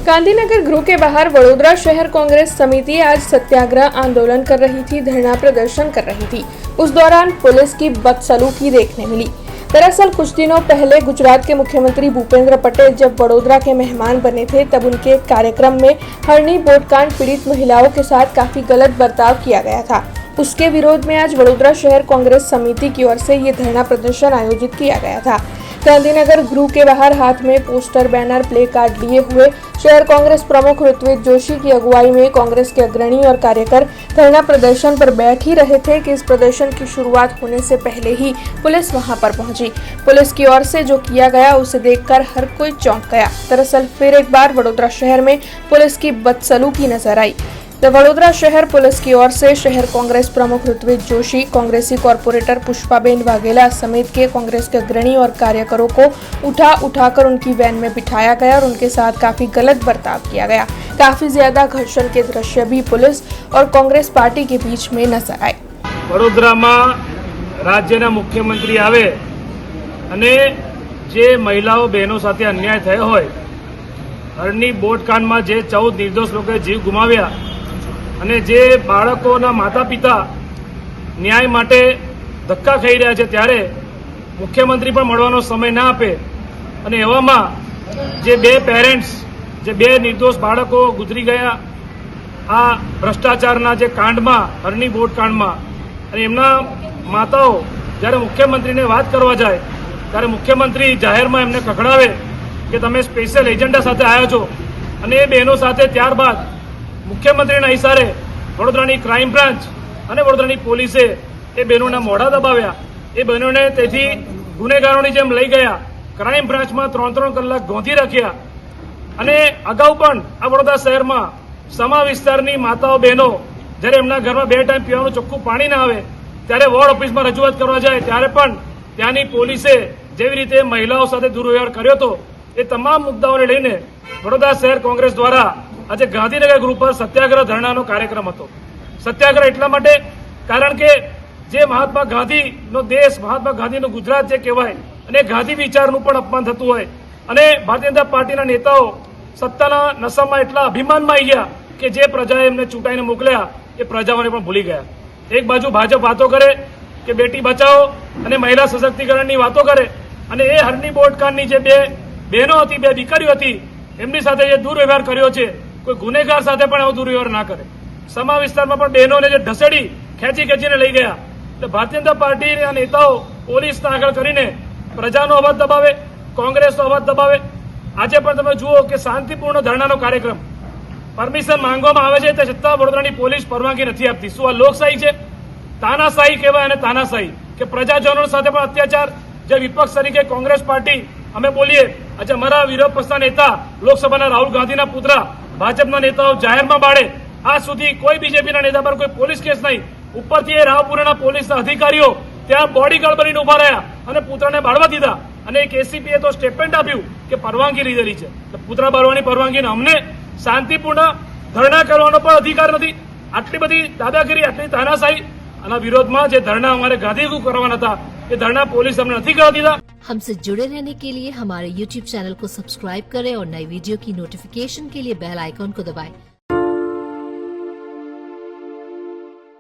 गांधीनगर गृह के बाहर वडोदरा शहर कांग्रेस समिति आज सत्याग्रह आंदोलन कर रही थी, धरना प्रदर्शन कर रही थी। उस दौरान पुलिस की बदसलूकी देखने मिली। दरअसल कुछ दिनों पहले गुजरात के मुख्यमंत्री भूपेंद्र पटेल जब वडोदरा के मेहमान बने थे, तब उनके कार्यक्रम में हरणी बोटकांड पीड़ित महिलाओं के साथ काफी गलत बर्ताव किया गया था। उसके विरोध में आज वडोदरा शहर कांग्रेस समिति की ओर से ये धरना प्रदर्शन आयोजित किया गया था। गांधीनगर गृह के बाहर हाथ में पोस्टर, बैनर, प्ले कार्ड लिए हुए शहर कांग्रेस प्रमुख ऋत्विक जोशी की अगुवाई में कांग्रेस के अग्रणी और कार्यकर धरना प्रदर्शन पर बैठ ही रहे थे कि इस प्रदर्शन की शुरुआत होने से पहले ही पुलिस वहां पर पहुंची। पुलिस की ओर से जो किया गया उसे देखकर हर कोई चौंक गया। दरअसल फिर एक बार वडोदरा शहर में पुलिस की बदसलूकी नजर आई। वडोदरा शहर पुलिस की ओर से शहर कांग्रेस प्रमुख ऋत्विक जोशी, कांग्रेसी कॉर्पोरेटर पुष्पाबेन वाघेला समेत के कांग्रेस के अग्रणी और कार्यकरों को उठाकर उनकी वैन में बिठाया गया और उनके साथ काफी गलत बर्ताव किया गया। काफी ज्यादा घर्षण के दृश्य भी पुलिस और कांग्रेस पार्टी के बीच में नजर आए। वडोदरा में राज्यना मुख्यमंत्री आवे अने जे महिलाओं बहनों साथे अन्याय थयो होय, हरणी बोटकांड में जे 14 निर्दोष लोकोए जीव गुमाव्या અને જે બાળકોના માતા પિતા ન્યાય માટે ધક્કા ખાઈ રહ્યા છે, ત્યારે મુખ્યમંત્રી પણ મળવાનો સમય ના આપે અને એવામાં જે બે પેરેન્ટ્સ, જે બે નિર્દોષ બાળકો ગુજરી ગયા આ ભ્રષ્ટાચારના જે કાંડમાં, હરણી બોટ કાંડમાં, અને એમના માતાઓ જ્યારે મુખ્યમંત્રીને વાત કરવા જાય ત્યારે મુખ્યમંત્રી જાહેરમાં એમને કકડાવે કે તમે સ્પેશિયલ એજન્ડા સાથે આવ્યા છો, અને એ બહેનો સાથે ત્યારબાદ મુખ્યમંત્રીના ઇશારે વડોદરાની ક્રાઇમ બ્રાન્ચ અને વડોદરાની પોલીસે એ બહેનોના મોઢા દબાવ્યા। એ બહેનોને તેથી ગુનેગારોની જેમ લઈ ગયા, ક્રાઇમ બ્રાન્ચમાં 3-3 કલાક ગોંધી રાખ્યા। અને અગાઉ પણ આ વડોદરા શહેરમાં સમા વિસ્તારની માતાઓ બહેનો જ્યારે એમના ઘરમાં 2 ટાઈમ પીવાનું ચોખ્ખું પાણી ના આવે ત્યારે વોર્ડ ઓફિસમાં રજૂઆત કરવા જાય ત્યારે પણ ત્યાંની પોલીસે જેવી રીતે મહિલાઓ સાથે દુર્વ્યવહાર કર્યો હતો, એ તમામ મુદ્દાઓને લઈને વડોદરા શહેર કોંગ્રેસ દ્વારા આજે ગાંધીનગર ગૃહ પર સત્યાગ્રહ ધરણાનો કાર્યક્રમ હતો। સત્યાગ્રહ એટલા માટે કારણ કે જે મહાત્મા ગાંધીનો દેશ, મહાત્મા ગાંધીનું ગુજરાત જે કહેવાય, અને ગાંધી વિચારનું પણ અપમાન થતું હોય, અને ભારતીય જનતા પાર્ટીના નેતાઓ સત્તાના નશામાં એટલા અભિમાનમાં આવી ગયા કે જે પ્રજાએ એમને ચૂંટાઈને મોકલ્યા એ પ્રજાઓને પણ ભૂલી ગયા। એક બાજુ ભાજપ વાતો કરે કે બેટી બચાવો અને મહિલા સશક્તિકરણની વાતો કરે, અને એ હરણી બોટકાંડની જે બે બહેનો હતી, બે દીકરીઓ હતી, એમની સાથે જે દુર્વ્યવહાર કર્યો છે, કોઈ ગુનેગાર સાથે પણ આવો દુર્વ્યવહાર ના કરે। સમા વિસ્તારમાં પણ બહેનોને જે ઢસેડી ખેંચીને લઈ ગયા, એટલે ભારતીય જનતા પાર્ટીના નેતાઓ પોલીસના આગળ કરીને પ્રજાનો અવાજ દબાવે, કોંગ્રેસનો અવાજ દબાવે। આજે પણ તમે જુઓ કે શાંતિપૂર્ણ ધરણાનો કાર્યક્રમ પરમિશન માંગવામાં આવે છે, તે છતાં વડોદરાની પોલીસ પરવાનગી નથી આપતી। શું આ લોકશાહી છે? તાનાશાહી કહેવાય, અને તાનાશાહી કે પ્રજાજનો સાથે પણ અત્યાચાર। જે વિપક્ષ તરીકે કોંગ્રેસ પાર્ટી અમે બોલીએ, આજે અમારા વિરોધ પક્ષના નેતા લોકસભાના રાહુલ ગાંધીના પુત્ર, ભાજપના નેતાઓ જાહેરમાં બાળે, આજ સુધી કોઈ બીજેપીના નેતા પર કોઈ પોલીસ કેસ નહીં। ઉપરથી એ રાવપુરાના પોલીસના અધિકારીઓ ત્યાં બોડીગાર્ડ બનીને ઉભા રહ્યા અને પુત્રને બાળવા દીધા, અને એક એસીપીએ તો સ્ટેટમેન્ટ આપ્યું કે પરવાનગી લીધેલી છે। પુત્ર બાળવાની પરવાનગી, અમને શાંતિપૂર્ણ ધરણા કરવાનો પણ અધિકાર નથી। આટલી બધી દાદાગીરી, આટલી તાનાશાહી, આના વિરોધમાં જે ધરણા અમારે ગાંધીનગર કરવાના હતા એ ધરણા પોલીસ અમને નથી કરવા દીધા। हमसे जुड़े रहने के लिए हमारे YouTube चैनल को सब्सक्राइब करें और नई वीडियो की नोटिफिकेशन के लिए बेल आइकॉन को दबाएं।